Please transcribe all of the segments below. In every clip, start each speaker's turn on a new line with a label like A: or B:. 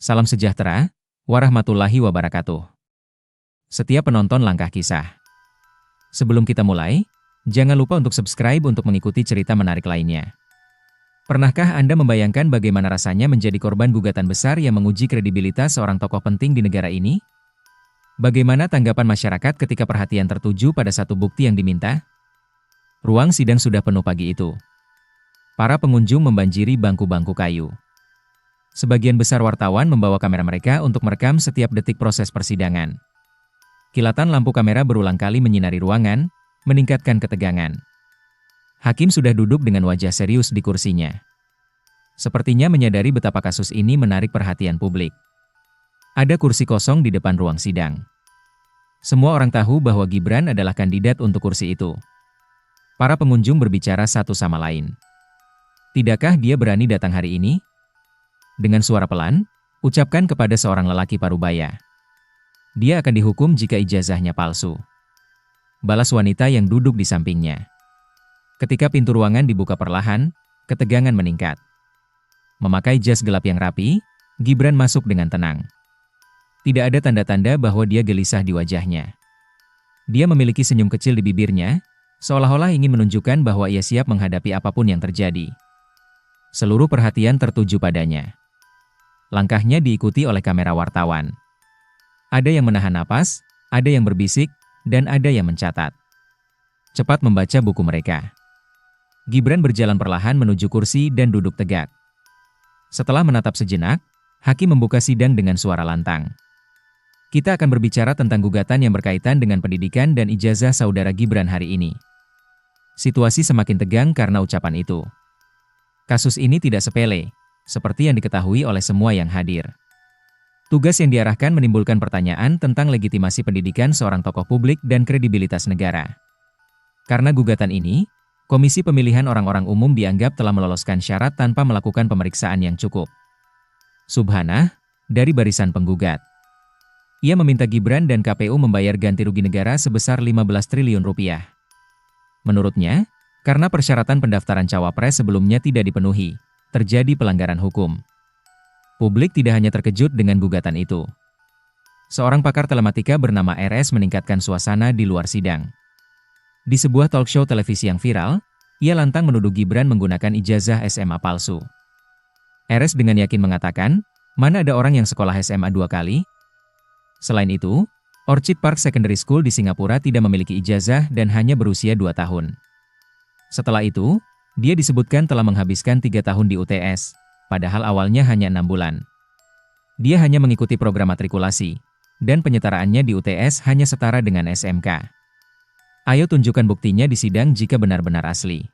A: Salam sejahtera, warahmatullahi wabarakatuh. Setiap penonton Langkah Kisah. Sebelum kita mulai, jangan lupa untuk subscribe untuk mengikuti cerita menarik lainnya. Pernahkah Anda membayangkan bagaimana rasanya menjadi korban gugatan besar yang menguji kredibilitas seorang tokoh penting di negara ini? Bagaimana tanggapan masyarakat ketika perhatian tertuju pada satu bukti yang diminta? Ruang sidang sudah penuh pagi itu. Para pengunjung membanjiri bangku-bangku kayu. Sebagian besar wartawan membawa kamera mereka untuk merekam setiap detik proses persidangan. Kilatan lampu kamera berulang kali menyinari ruangan, meningkatkan ketegangan. Hakim sudah duduk dengan wajah serius di kursinya. Sepertinya menyadari betapa kasus ini menarik perhatian publik. Ada kursi kosong di depan ruang sidang. Semua orang tahu bahwa Gibran adalah kandidat untuk kursi itu. Para pengunjung berbicara satu sama lain. Tidakkah dia berani datang hari ini? Dengan suara pelan, ucapkan kepada seorang lelaki parubaya. Dia akan dihukum jika ijazahnya palsu. Balas wanita yang duduk di sampingnya. Ketika pintu ruangan dibuka perlahan, ketegangan meningkat. Memakai jas gelap yang rapi, Gibran masuk dengan tenang. Tidak ada tanda-tanda bahwa dia gelisah di wajahnya. Dia memiliki senyum kecil di bibirnya, seolah-olah ingin menunjukkan bahwa ia siap menghadapi apapun yang terjadi. Seluruh perhatian tertuju padanya. Langkahnya diikuti oleh kamera wartawan. Ada yang menahan napas, ada yang berbisik, dan ada yang mencatat. Cepat membaca buku mereka. Gibran berjalan perlahan menuju kursi dan duduk tegak. Setelah menatap sejenak, hakim membuka sidang dengan suara lantang. Kita akan berbicara tentang gugatan yang berkaitan dengan pendidikan dan ijazah saudara Gibran hari ini. Situasi semakin tegang karena ucapan itu. Kasus ini tidak sepele, seperti yang diketahui oleh semua yang hadir. Tugas yang diarahkan menimbulkan pertanyaan tentang legitimasi pendidikan seorang tokoh publik dan kredibilitas negara. Karena gugatan ini, Komisi Pemilihan Orang-orang Umum dianggap telah meloloskan syarat tanpa melakukan pemeriksaan yang cukup. Subhanah, dari barisan penggugat. Ia meminta Gibran dan KPU membayar ganti rugi negara sebesar 15 triliun rupiah. Menurutnya, karena persyaratan pendaftaran cawapres sebelumnya tidak dipenuhi, terjadi pelanggaran hukum. Publik tidak hanya terkejut dengan gugatan itu. Seorang pakar telematika bernama RS meningkatkan suasana di luar sidang. Di sebuah talk show televisi yang viral, ia lantang menuduh Gibran menggunakan ijazah SMA palsu. RS dengan yakin mengatakan, mana ada orang yang sekolah SMA 2 kali? Selain itu, Orchid Park Secondary School di Singapura tidak memiliki ijazah dan hanya berusia 2 tahun. Setelah itu, dia disebutkan telah menghabiskan 3 tahun di UTS, padahal awalnya hanya 6 bulan. Dia hanya mengikuti program matrikulasi, dan penyetaraannya di UTS hanya setara dengan SMK. Ayo tunjukkan buktinya di sidang jika benar-benar asli.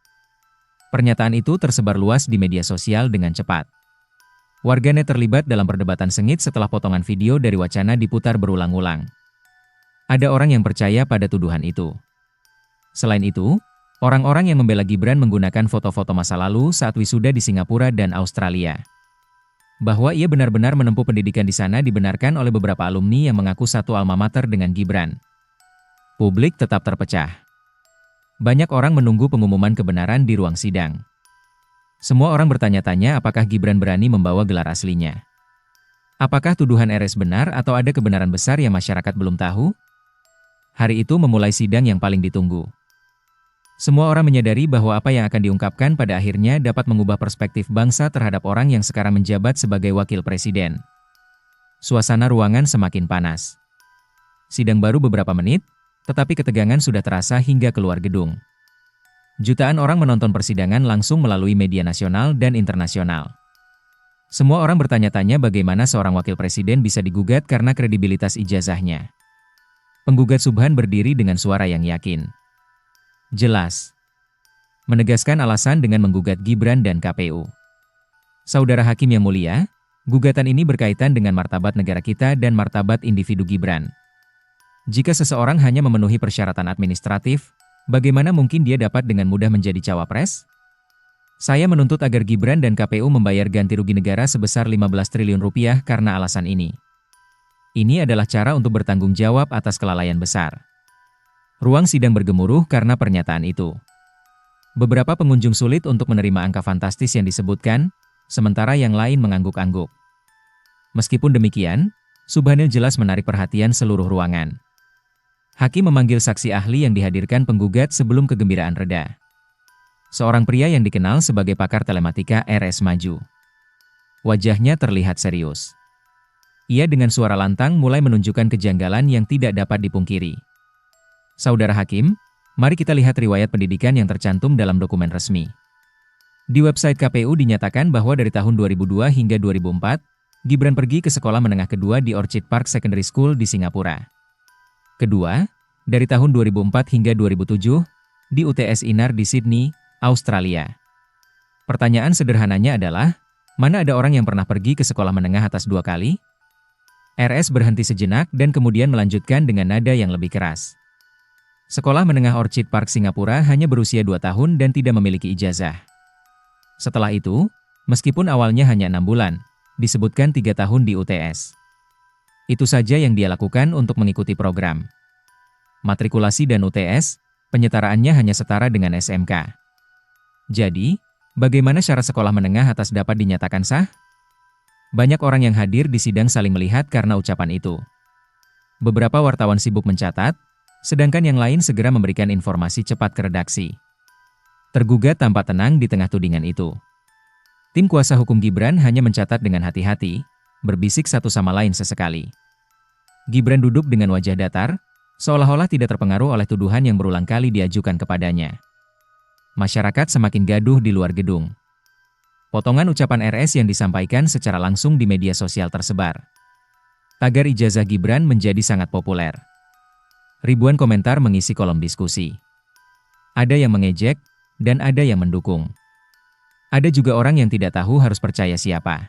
A: Pernyataan itu tersebar luas di media sosial dengan cepat. Warganet terlibat dalam perdebatan sengit setelah potongan video dari wacana diputar berulang-ulang. Ada orang yang percaya pada tuduhan itu. Selain itu, orang-orang yang membela Gibran menggunakan foto-foto masa lalu saat wisuda di Singapura dan Australia. Bahwa ia benar-benar menempuh pendidikan di sana dibenarkan oleh beberapa alumni yang mengaku satu alma mater dengan Gibran. Publik tetap terpecah. Banyak orang menunggu pengumuman kebenaran di ruang sidang. Semua orang bertanya-tanya apakah Gibran berani membawa gelar aslinya. Apakah tuduhan RS benar atau ada kebenaran besar yang masyarakat belum tahu? Hari itu memulai sidang yang paling ditunggu. Semua orang menyadari bahwa apa yang akan diungkapkan pada akhirnya dapat mengubah perspektif bangsa terhadap orang yang sekarang menjabat sebagai wakil presiden. Suasana ruangan semakin panas. Sidang baru beberapa menit, tetapi ketegangan sudah terasa hingga keluar gedung. Jutaan orang menonton persidangan langsung melalui media nasional dan internasional. Semua orang bertanya-tanya bagaimana seorang wakil presiden bisa digugat karena kredibilitas ijazahnya. Penggugat Subhan berdiri dengan suara yang yakin. Jelas. Menegaskan alasan dengan menggugat Gibran dan KPU. Saudara Hakim yang mulia, gugatan ini berkaitan dengan martabat negara kita dan martabat individu Gibran. Jika seseorang hanya memenuhi persyaratan administratif, bagaimana mungkin dia dapat dengan mudah menjadi cawapres? Saya menuntut agar Gibran dan KPU membayar ganti rugi negara sebesar 15 triliun rupiah karena alasan ini. Ini adalah cara untuk bertanggung jawab atas kelalaian besar. Ruang sidang bergemuruh karena pernyataan itu. Beberapa pengunjung sulit untuk menerima angka fantastis yang disebutkan, sementara yang lain mengangguk-angguk. Meskipun demikian, Subhanil jelas menarik perhatian seluruh ruangan. Hakim memanggil saksi ahli yang dihadirkan penggugat sebelum kegembiraan reda. Seorang pria yang dikenal sebagai pakar telematika RS maju. Wajahnya terlihat serius. Ia dengan suara lantang mulai menunjukkan kejanggalan yang tidak dapat dipungkiri. Saudara Hakim, mari kita lihat riwayat pendidikan yang tercantum dalam dokumen resmi. Di website KPU dinyatakan bahwa dari tahun 2002 hingga 2004, Gibran pergi ke sekolah menengah kedua di Orchid Park Secondary School di Singapura. Kedua, dari tahun 2004 hingga 2007, di UTS Inar di Sydney, Australia. Pertanyaan sederhananya adalah, mana ada orang yang pernah pergi ke sekolah menengah atas 2 kali? RS berhenti sejenak dan kemudian melanjutkan dengan nada yang lebih keras. Sekolah menengah Orchid Park Singapura hanya berusia 2 tahun dan tidak memiliki ijazah. Setelah itu, meskipun awalnya hanya 6 bulan, disebutkan 3 tahun di UTS. Itu saja yang dia lakukan untuk mengikuti program. Matrikulasi dan UTS, penyetaraannya hanya setara dengan SMK. Jadi, bagaimana syarat sekolah menengah atas dapat dinyatakan sah? Banyak orang yang hadir di sidang saling melihat karena ucapan itu. Beberapa wartawan sibuk mencatat, sedangkan yang lain segera memberikan informasi cepat ke redaksi. Tergugat tampak tenang di tengah tudingan itu. Tim kuasa hukum Gibran hanya mencatat dengan hati-hati, berbisik satu sama lain sesekali. Gibran duduk dengan wajah datar, seolah-olah tidak terpengaruh oleh tuduhan yang berulang kali diajukan kepadanya. Masyarakat semakin gaduh di luar gedung. Potongan ucapan RS yang disampaikan secara langsung di media sosial tersebar. Tagar ijazah Gibran menjadi sangat populer. Ribuan komentar mengisi kolom diskusi. Ada yang mengejek, dan ada yang mendukung. Ada juga orang yang tidak tahu harus percaya siapa.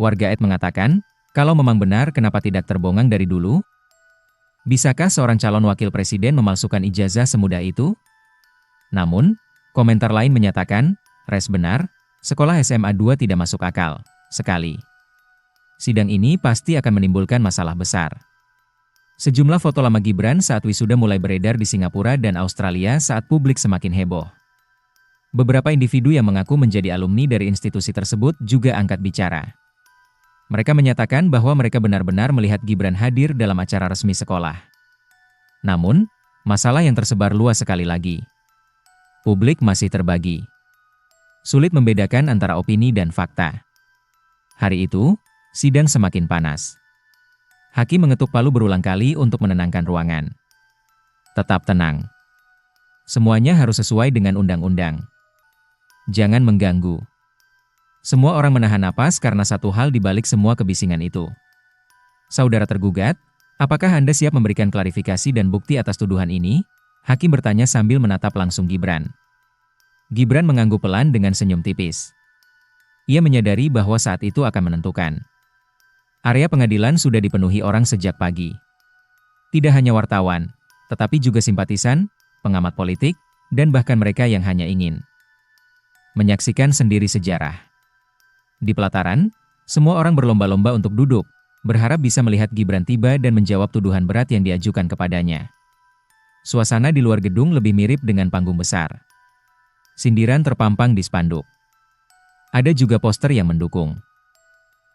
A: Warganet mengatakan, kalau memang benar kenapa tidak terbongkar dari dulu? Bisakah seorang calon wakil presiden memalsukan ijazah semudah itu? Namun, komentar lain menyatakan, res benar, sekolah SMA 2 tidak masuk akal, sekali. Sidang ini pasti akan menimbulkan masalah besar. Sejumlah foto lama Gibran saat wisuda mulai beredar di Singapura dan Australia saat publik semakin heboh. Beberapa individu yang mengaku menjadi alumni dari institusi tersebut juga angkat bicara. Mereka menyatakan bahwa mereka benar-benar melihat Gibran hadir dalam acara resmi sekolah. Namun, masalah yang tersebar luas sekali lagi. Publik masih terbagi. Sulit membedakan antara opini dan fakta. Hari itu, sidang semakin panas. Hakim mengetuk palu berulang kali untuk menenangkan ruangan. Tetap tenang. Semuanya harus sesuai dengan undang-undang. Jangan mengganggu. Semua orang menahan napas karena satu hal di balik semua kebisingan itu. Saudara tergugat, apakah Anda siap memberikan klarifikasi dan bukti atas tuduhan ini? Hakim bertanya sambil menatap langsung Gibran. Gibran mengangguk pelan dengan senyum tipis. Ia menyadari bahwa saat itu akan menentukan. Area pengadilan sudah dipenuhi orang sejak pagi. Tidak hanya wartawan, tetapi juga simpatisan, pengamat politik, dan bahkan mereka yang hanya ingin menyaksikan sendiri sejarah. Di pelataran, semua orang berlomba-lomba untuk duduk, berharap bisa melihat Gibran tiba dan menjawab tuduhan berat yang diajukan kepadanya. Suasana di luar gedung lebih mirip dengan panggung besar. Sindiran terpampang di spanduk. Ada juga poster yang mendukung.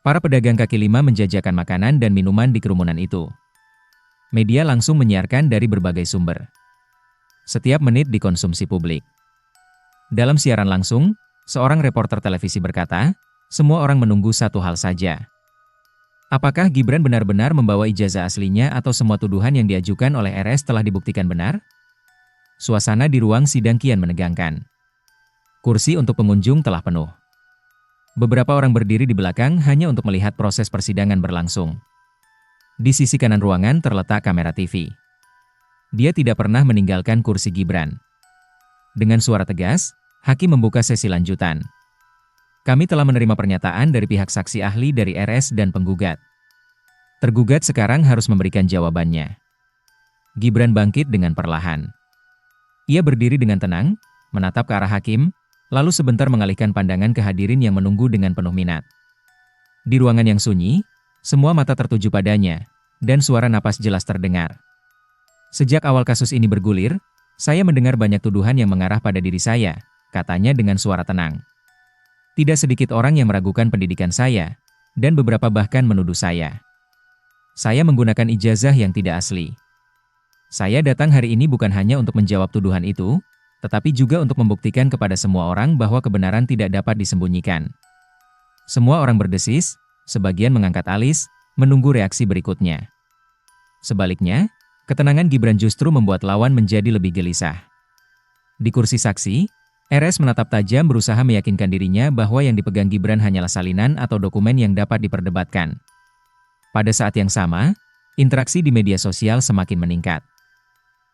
A: Para pedagang kaki lima menjajakan makanan dan minuman di kerumunan itu. Media langsung menyiarkan dari berbagai sumber. Setiap menit dikonsumsi publik. Dalam siaran langsung, seorang reporter televisi berkata, semua orang menunggu satu hal saja. Apakah Gibran benar-benar membawa ijazah aslinya atau semua tuduhan yang diajukan oleh RS telah dibuktikan benar? Suasana di ruang sidang kian menegangkan. Kursi untuk pengunjung telah penuh. Beberapa orang berdiri di belakang hanya untuk melihat proses persidangan berlangsung. Di sisi kanan ruangan terletak kamera TV. Dia tidak pernah meninggalkan kursi Gibran. Dengan suara tegas, Hakim membuka sesi lanjutan. Kami telah menerima pernyataan dari pihak saksi ahli dari RS dan penggugat. Tergugat sekarang harus memberikan jawabannya. Gibran bangkit dengan perlahan. Ia berdiri dengan tenang, menatap ke arah Hakim, lalu sebentar mengalihkan pandangan ke hadirin yang menunggu dengan penuh minat. Di ruangan yang sunyi, semua mata tertuju padanya, dan suara napas jelas terdengar. Sejak awal kasus ini bergulir, saya mendengar banyak tuduhan yang mengarah pada diri saya, katanya dengan suara tenang. Tidak sedikit orang yang meragukan pendidikan saya, dan beberapa bahkan menuduh saya. Saya menggunakan ijazah yang tidak asli. Saya datang hari ini bukan hanya untuk menjawab tuduhan itu, tetapi juga untuk membuktikan kepada semua orang bahwa kebenaran tidak dapat disembunyikan. Semua orang berdesis, sebagian mengangkat alis, menunggu reaksi berikutnya. Sebaliknya, ketenangan Gibran justru membuat lawan menjadi lebih gelisah. Di kursi saksi, RS menatap tajam berusaha meyakinkan dirinya bahwa yang dipegang Gibran hanyalah salinan atau dokumen yang dapat diperdebatkan. Pada saat yang sama, interaksi di media sosial semakin meningkat.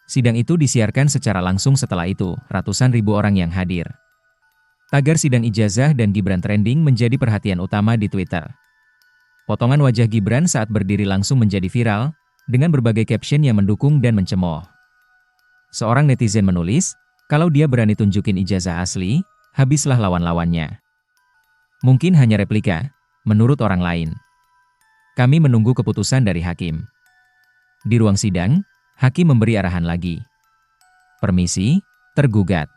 A: Sidang itu disiarkan secara langsung setelah itu, ratusan ribu orang yang hadir. Tagar sidang ijazah dan Gibran trending menjadi perhatian utama di Twitter. Potongan wajah Gibran saat berdiri langsung menjadi viral, dengan berbagai caption yang mendukung dan mencemooh. Seorang netizen menulis, kalau dia berani tunjukin ijazah asli, habislah lawan-lawannya. Mungkin hanya replika, menurut orang lain. Kami menunggu keputusan dari hakim. Di ruang sidang, hakim memberi arahan lagi. Permisi, tergugat.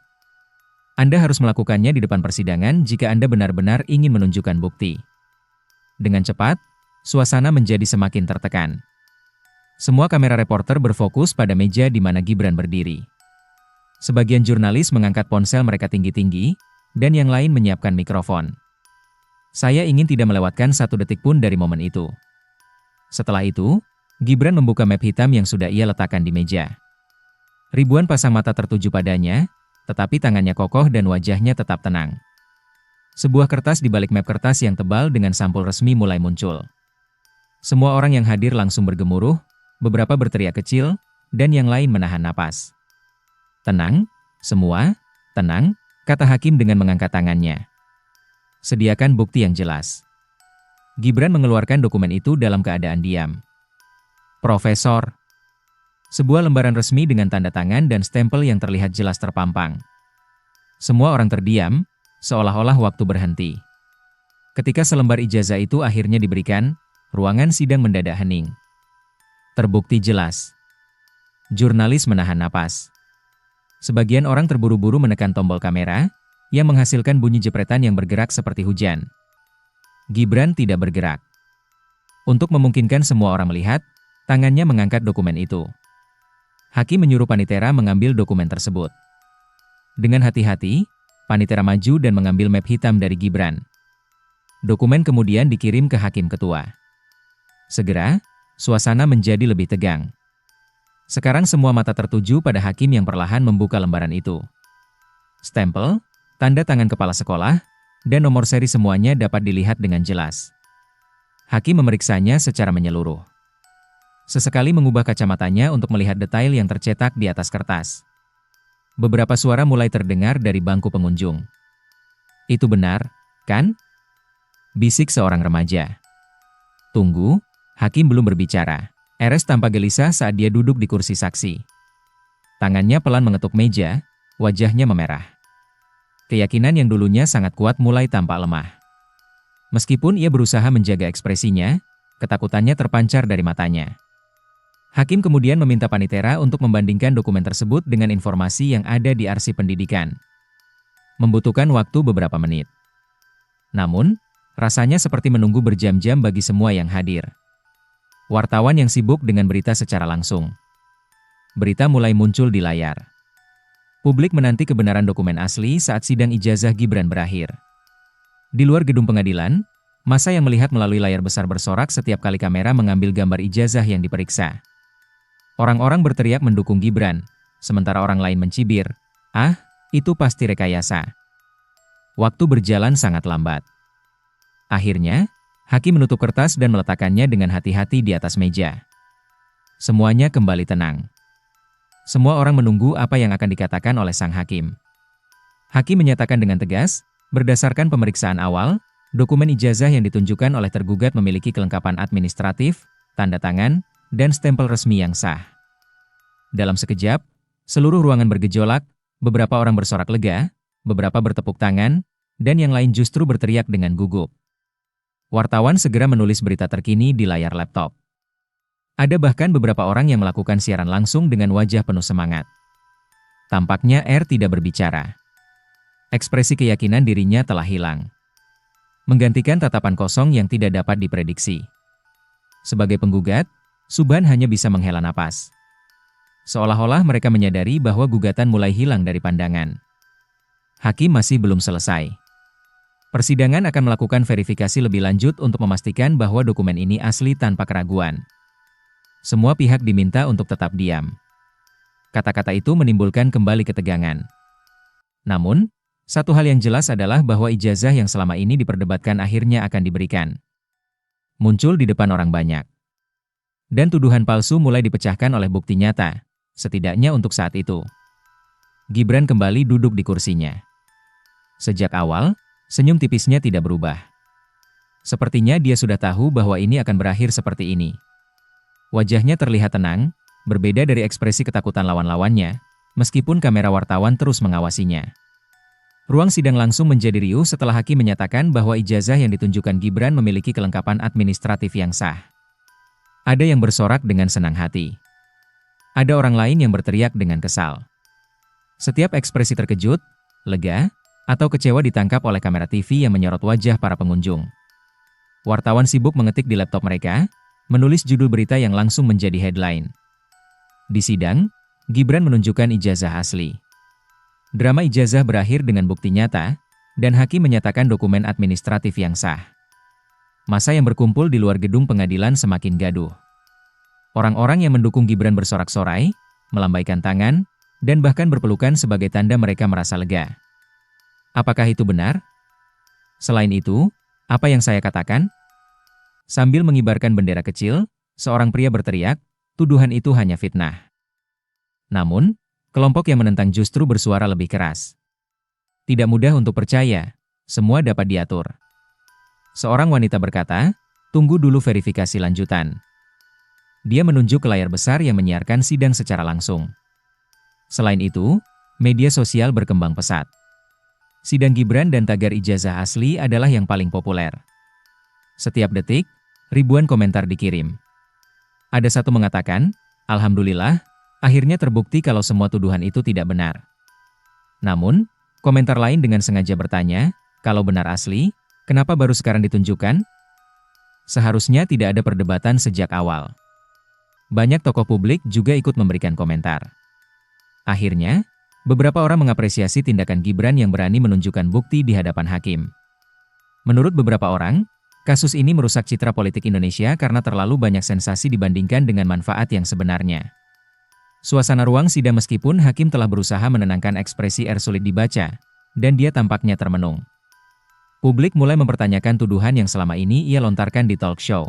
A: Anda harus melakukannya di depan persidangan jika Anda benar-benar ingin menunjukkan bukti. Dengan cepat, suasana menjadi semakin tertekan. Semua kamera reporter berfokus pada meja di mana Gibran berdiri. Sebagian jurnalis mengangkat ponsel mereka tinggi-tinggi, dan yang lain menyiapkan mikrofon. Saya ingin tidak melewatkan satu detik pun dari momen itu. Setelah itu, Gibran membuka map hitam yang sudah ia letakkan di meja. Ribuan pasang mata tertuju padanya, tetapi tangannya kokoh dan wajahnya tetap tenang. Sebuah kertas di balik map kertas yang tebal dengan sampul resmi mulai muncul. Semua orang yang hadir langsung bergemuruh, beberapa berteriak kecil, dan yang lain menahan napas. Tenang, semua, tenang, kata hakim dengan mengangkat tangannya. Sediakan bukti yang jelas. Gibran mengeluarkan dokumen itu dalam keadaan diam. Profesor. Sebuah lembaran resmi dengan tanda tangan dan stempel yang terlihat jelas terpampang. Semua orang terdiam, seolah-olah waktu berhenti. Ketika selembar ijazah itu akhirnya diberikan, ruangan sidang mendadak hening. Terbukti jelas. Jurnalis menahan napas. Sebagian orang terburu-buru menekan tombol kamera, yang menghasilkan bunyi jepretan yang bergerak seperti hujan. Gibran tidak bergerak. Untuk memungkinkan semua orang melihat, tangannya mengangkat dokumen itu. Hakim menyuruh panitera mengambil dokumen tersebut. Dengan hati-hati, panitera maju dan mengambil map hitam dari Gibran. Dokumen kemudian dikirim ke hakim ketua. Segera, suasana menjadi lebih tegang. Sekarang semua mata tertuju pada hakim yang perlahan membuka lembaran itu. Stempel, tanda tangan kepala sekolah, dan nomor seri semuanya dapat dilihat dengan jelas. Hakim memeriksanya secara menyeluruh. Sesekali mengubah kacamatanya untuk melihat detail yang tercetak di atas kertas. Beberapa suara mulai terdengar dari bangku pengunjung. Itu benar, kan? Bisik seorang remaja. Tunggu, hakim belum berbicara. RS tampak gelisah saat dia duduk di kursi saksi. Tangannya pelan mengetuk meja, wajahnya memerah. Keyakinan yang dulunya sangat kuat mulai tampak lemah. Meskipun ia berusaha menjaga ekspresinya, ketakutannya terpancar dari matanya. Hakim kemudian meminta panitera untuk membandingkan dokumen tersebut dengan informasi yang ada di arsip pendidikan. Membutuhkan waktu beberapa menit. Namun, rasanya seperti menunggu berjam-jam bagi semua yang hadir. Wartawan yang sibuk dengan berita secara langsung. Berita mulai muncul di layar. Publik menanti kebenaran dokumen asli saat sidang ijazah Gibran berakhir. Di luar gedung pengadilan, massa yang melihat melalui layar besar bersorak setiap kali kamera mengambil gambar ijazah yang diperiksa. Orang-orang berteriak mendukung Gibran, sementara orang lain mencibir, "Ah, itu pasti rekayasa." Waktu berjalan sangat lambat. Akhirnya, hakim menutup kertas dan meletakkannya dengan hati-hati di atas meja. Semuanya kembali tenang. Semua orang menunggu apa yang akan dikatakan oleh sang hakim. Hakim menyatakan dengan tegas, berdasarkan pemeriksaan awal, dokumen ijazah yang ditunjukkan oleh tergugat memiliki kelengkapan administratif, tanda tangan, dan stempel resmi yang sah. Dalam sekejap, seluruh ruangan bergejolak, beberapa orang bersorak lega, beberapa bertepuk tangan, dan yang lain justru berteriak dengan gugup. Wartawan segera menulis berita terkini di layar laptop. Ada bahkan beberapa orang yang melakukan siaran langsung dengan wajah penuh semangat. Tampaknya R tidak berbicara. Ekspresi keyakinan dirinya telah hilang. menggantikan tatapan kosong yang tidak dapat diprediksi. Sebagai penggugat, Subhan hanya bisa menghela napas. Seolah-olah mereka menyadari bahwa gugatan mulai hilang dari pandangan. Hakim masih belum selesai. Persidangan akan melakukan verifikasi lebih lanjut untuk memastikan bahwa dokumen ini asli tanpa keraguan. Semua pihak diminta untuk tetap diam. Kata-kata itu menimbulkan kembali ketegangan. Namun, satu hal yang jelas adalah bahwa ijazah yang selama ini diperdebatkan akhirnya akan diberikan. Muncul di depan orang banyak. Dan tuduhan palsu mulai dipecahkan oleh bukti nyata, setidaknya untuk saat itu. Gibran kembali duduk di kursinya. Sejak awal, senyum tipisnya tidak berubah. Sepertinya dia sudah tahu bahwa ini akan berakhir seperti ini. Wajahnya terlihat tenang, berbeda dari ekspresi ketakutan lawan-lawannya, meskipun kamera wartawan terus mengawasinya. Ruang sidang langsung menjadi riuh setelah hakim menyatakan bahwa ijazah yang ditunjukkan Gibran memiliki kelengkapan administratif yang sah. Ada yang bersorak dengan senang hati. Ada orang lain yang berteriak dengan kesal. Setiap ekspresi terkejut, lega, atau kecewa ditangkap oleh kamera TV yang menyorot wajah para pengunjung. Wartawan sibuk mengetik di laptop mereka, menulis judul berita yang langsung menjadi headline. Di sidang, Gibran menunjukkan ijazah asli. Drama ijazah berakhir dengan bukti nyata, dan hakim menyatakan dokumen administratif yang sah. Massa yang berkumpul di luar gedung pengadilan semakin gaduh. Orang-orang yang mendukung Gibran bersorak-sorai, melambaikan tangan, dan bahkan berpelukan sebagai tanda mereka merasa lega. Apakah itu benar? Selain itu, apa yang saya katakan? Sambil mengibarkan bendera kecil, seorang pria berteriak, tuduhan itu hanya fitnah. Namun, kelompok yang menentang justru bersuara lebih keras. Tidak mudah untuk percaya, semua dapat diatur. Seorang wanita berkata, tunggu dulu verifikasi lanjutan. Dia menunjuk ke layar besar yang menyiarkan sidang secara langsung. Selain itu, media sosial berkembang pesat. Sidang Gibran dan tagar ijazah asli adalah yang paling populer. Setiap detik, ribuan komentar dikirim. Ada satu mengatakan, Alhamdulillah, akhirnya terbukti kalau semua tuduhan itu tidak benar. Namun, komentar lain dengan sengaja bertanya, kalau benar asli, kenapa baru sekarang ditunjukkan? Seharusnya tidak ada perdebatan sejak awal. Banyak tokoh publik juga ikut memberikan komentar. Akhirnya, beberapa orang mengapresiasi tindakan Gibran yang berani menunjukkan bukti di hadapan hakim. Menurut beberapa orang, kasus ini merusak citra politik Indonesia karena terlalu banyak sensasi dibandingkan dengan manfaat yang sebenarnya. Suasana ruang sidang meskipun hakim telah berusaha menenangkan ekspresi sulit dibaca, dan dia tampaknya termenung. Publik mulai mempertanyakan tuduhan yang selama ini ia lontarkan di talk show.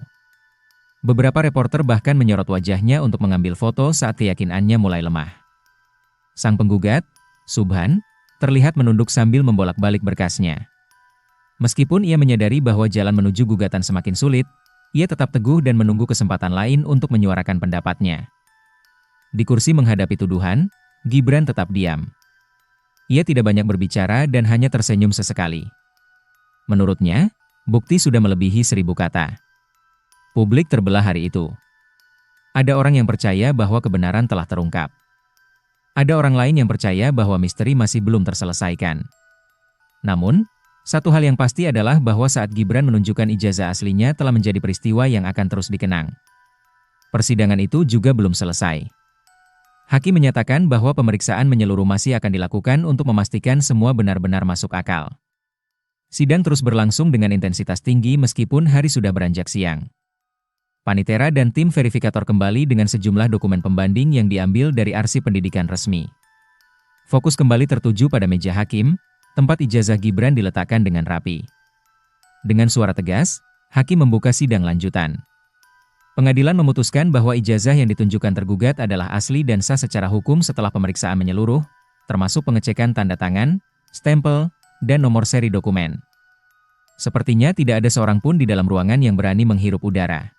A: Beberapa reporter bahkan menyorot wajahnya untuk mengambil foto saat keyakinannya mulai lemah. Sang penggugat, Subhan, terlihat menunduk sambil membolak-balik berkasnya. Meskipun ia menyadari bahwa jalan menuju gugatan semakin sulit, ia tetap teguh dan menunggu kesempatan lain untuk menyuarakan pendapatnya. Di kursi menghadapi tuduhan, Gibran tetap diam. Ia tidak banyak berbicara dan hanya tersenyum sesekali. Menurutnya, bukti sudah melebihi 1000 kata. Publik terbelah hari itu. Ada orang yang percaya bahwa kebenaran telah terungkap. Ada orang lain yang percaya bahwa misteri masih belum terselesaikan. Namun, satu hal yang pasti adalah bahwa saat Gibran menunjukkan ijazah aslinya telah menjadi peristiwa yang akan terus dikenang. Persidangan itu juga belum selesai. Hakim menyatakan bahwa pemeriksaan menyeluruh masih akan dilakukan untuk memastikan semua benar-benar masuk akal. Sidang terus berlangsung dengan intensitas tinggi meskipun hari sudah beranjak siang. Panitera dan tim verifikator kembali dengan sejumlah dokumen pembanding yang diambil dari arsip pendidikan resmi. Fokus kembali tertuju pada meja hakim, tempat ijazah Gibran diletakkan dengan rapi. Dengan suara tegas, hakim membuka sidang lanjutan. Pengadilan memutuskan bahwa ijazah yang ditunjukkan tergugat adalah asli dan sah secara hukum setelah pemeriksaan menyeluruh, termasuk pengecekan tanda tangan, stempel, dan nomor seri dokumen. Sepertinya tidak ada seorang pun di dalam ruangan yang berani menghirup udara.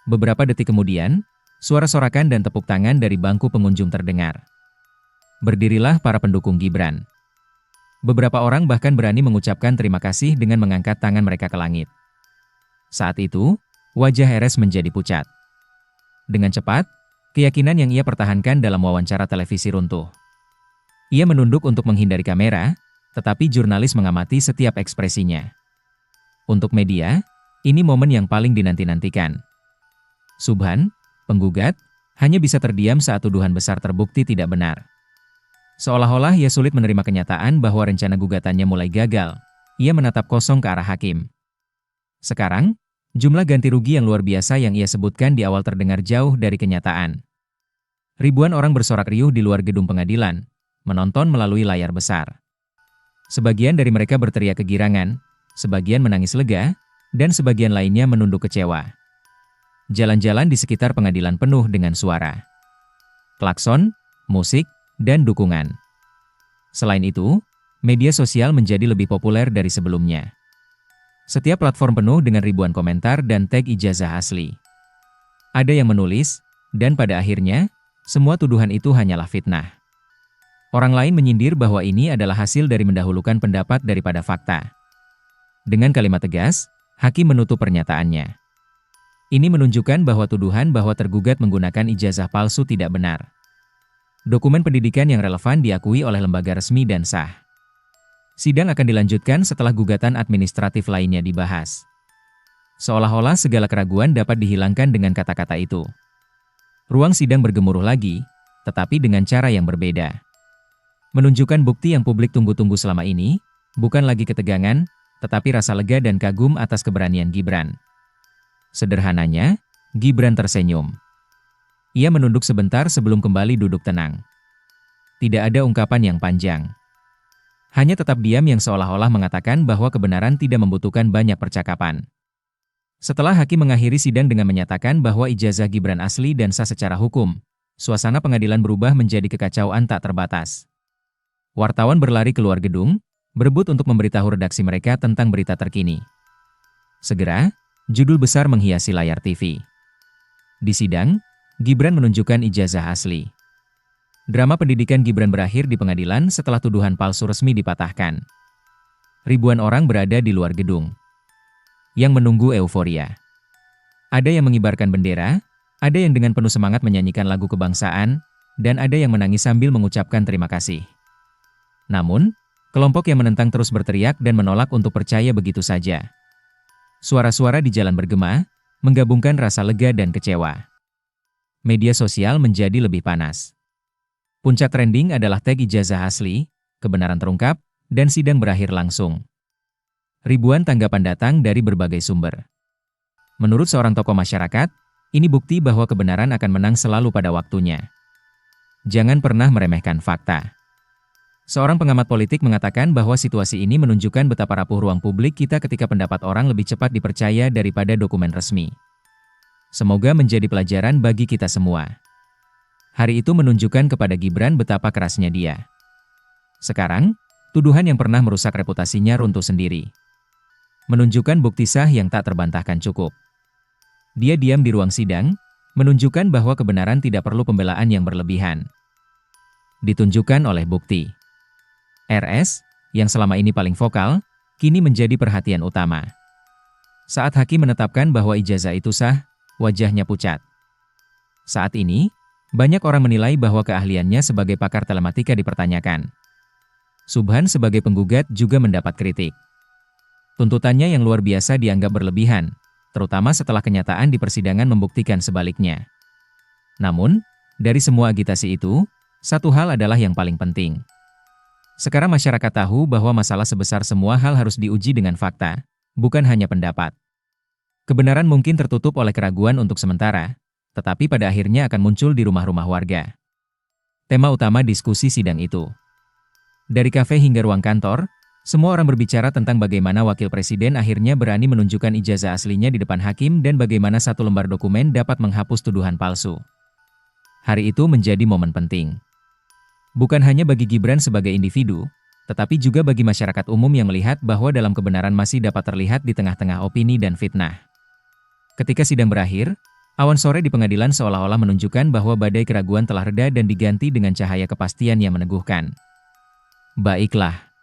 A: Beberapa detik kemudian, suara sorakan dan tepuk tangan dari bangku pengunjung terdengar. Berdirilah para pendukung Gibran. Beberapa orang bahkan berani mengucapkan terima kasih dengan mengangkat tangan mereka ke langit. Saat itu, wajah RS menjadi pucat. Dengan cepat, keyakinan yang ia pertahankan dalam wawancara televisi runtuh. Ia menunduk untuk menghindari kamera, tetapi jurnalis mengamati setiap ekspresinya. Untuk media, ini momen yang paling dinanti-nantikan. Subhan, penggugat, hanya bisa terdiam saat tuduhan besar terbukti tidak benar. Seolah-olah ia sulit menerima kenyataan bahwa rencana gugatannya mulai gagal. Ia menatap kosong ke arah hakim. Sekarang, jumlah ganti rugi yang luar biasa yang ia sebutkan di awal terdengar jauh dari kenyataan. Ribuan orang bersorak riuh di luar gedung pengadilan, menonton melalui layar besar. Sebagian dari mereka berteriak kegirangan, sebagian menangis lega, dan sebagian lainnya menunduk kecewa. Jalan-jalan di sekitar pengadilan penuh dengan suara klakson, musik, dan dukungan. Selain itu, media sosial menjadi lebih populer dari sebelumnya. Setiap platform penuh dengan ribuan komentar dan tag ijazah asli. Ada yang menulis, dan pada akhirnya, semua tuduhan itu hanyalah fitnah. Orang lain menyindir bahwa ini adalah hasil dari mendahulukan pendapat daripada fakta. Dengan kalimat tegas, hakim menutup pernyataannya. Ini menunjukkan bahwa tuduhan bahwa tergugat menggunakan ijazah palsu tidak benar. Dokumen pendidikan yang relevan diakui oleh lembaga resmi dan sah. Sidang akan dilanjutkan setelah gugatan administratif lainnya dibahas. Seolah-olah segala keraguan dapat dihilangkan dengan kata-kata itu. Ruang sidang bergemuruh lagi, tetapi dengan cara yang berbeda. Menunjukkan bukti yang publik tunggu-tunggu selama ini, bukan lagi ketegangan, tetapi rasa lega dan kagum atas keberanian Gibran. Sederhananya, Gibran tersenyum. Ia menunduk sebentar sebelum kembali duduk tenang. Tidak ada ungkapan yang panjang. Hanya tetap diam yang seolah-olah mengatakan bahwa kebenaran tidak membutuhkan banyak percakapan. Setelah hakim mengakhiri sidang dengan menyatakan bahwa ijazah Gibran asli dan sah secara hukum, suasana pengadilan berubah menjadi kekacauan tak terbatas. Wartawan berlari keluar gedung, berebut untuk memberitahu redaksi mereka tentang berita terkini. Segera, judul besar menghiasi layar TV. Di sidang, Gibran menunjukkan ijazah asli. Drama pendidikan Gibran berakhir di pengadilan setelah tuduhan palsu resmi dipatahkan. Ribuan orang berada di luar gedung, yang menunggu euforia. Ada yang mengibarkan bendera, ada yang dengan penuh semangat menyanyikan lagu kebangsaan, dan ada yang menangis sambil mengucapkan terima kasih. Namun, kelompok yang menentang terus berteriak dan menolak untuk percaya begitu saja. Suara-suara di jalan bergema, menggabungkan rasa lega dan kecewa. Media sosial menjadi lebih panas. Puncak trending adalah tag ijazah asli, kebenaran terungkap, dan sidang berakhir langsung. Ribuan tanggapan datang dari berbagai sumber. Menurut seorang tokoh masyarakat, ini bukti bahwa kebenaran akan menang selalu pada waktunya. Jangan pernah meremehkan fakta. Seorang pengamat politik mengatakan bahwa situasi ini menunjukkan betapa rapuh ruang publik kita ketika pendapat orang lebih cepat dipercaya daripada dokumen resmi. Semoga menjadi pelajaran bagi kita semua. Hari itu menunjukkan kepada Gibran betapa kerasnya dia. Sekarang, tuduhan yang pernah merusak reputasinya runtuh sendiri. Menunjukkan bukti sah yang tak terbantahkan cukup. Dia diam di ruang sidang, menunjukkan bahwa kebenaran tidak perlu pembelaan yang berlebihan. Ditunjukkan oleh bukti. RS, yang selama ini paling vokal, kini menjadi perhatian utama. Saat hakim menetapkan bahwa ijazah itu sah, wajahnya pucat. Saat ini, banyak orang menilai bahwa keahliannya sebagai pakar telematika dipertanyakan. Subhan sebagai penggugat juga mendapat kritik. Tuntutannya yang luar biasa dianggap berlebihan, terutama setelah kenyataan di persidangan membuktikan sebaliknya. Namun, dari semua agitasi itu, satu hal adalah yang paling penting. Sekarang masyarakat tahu bahwa masalah sebesar semua hal harus diuji dengan fakta, bukan hanya pendapat. Kebenaran mungkin tertutup oleh keraguan untuk sementara, tetapi pada akhirnya akan muncul di rumah-rumah warga. Tema utama diskusi sidang itu. Dari kafe hingga ruang kantor, semua orang berbicara tentang bagaimana wakil presiden akhirnya berani menunjukkan ijazah aslinya di depan hakim dan bagaimana satu lembar dokumen dapat menghapus tuduhan palsu. Hari itu menjadi momen penting. Bukan hanya bagi Gibran sebagai individu, tetapi juga bagi masyarakat umum yang melihat bahwa dalam kebenaran masih dapat terlihat di tengah-tengah opini dan fitnah. Ketika sidang berakhir, awan sore di pengadilan seolah-olah menunjukkan bahwa badai keraguan telah reda dan diganti dengan cahaya kepastian yang meneguhkan. Baiklah.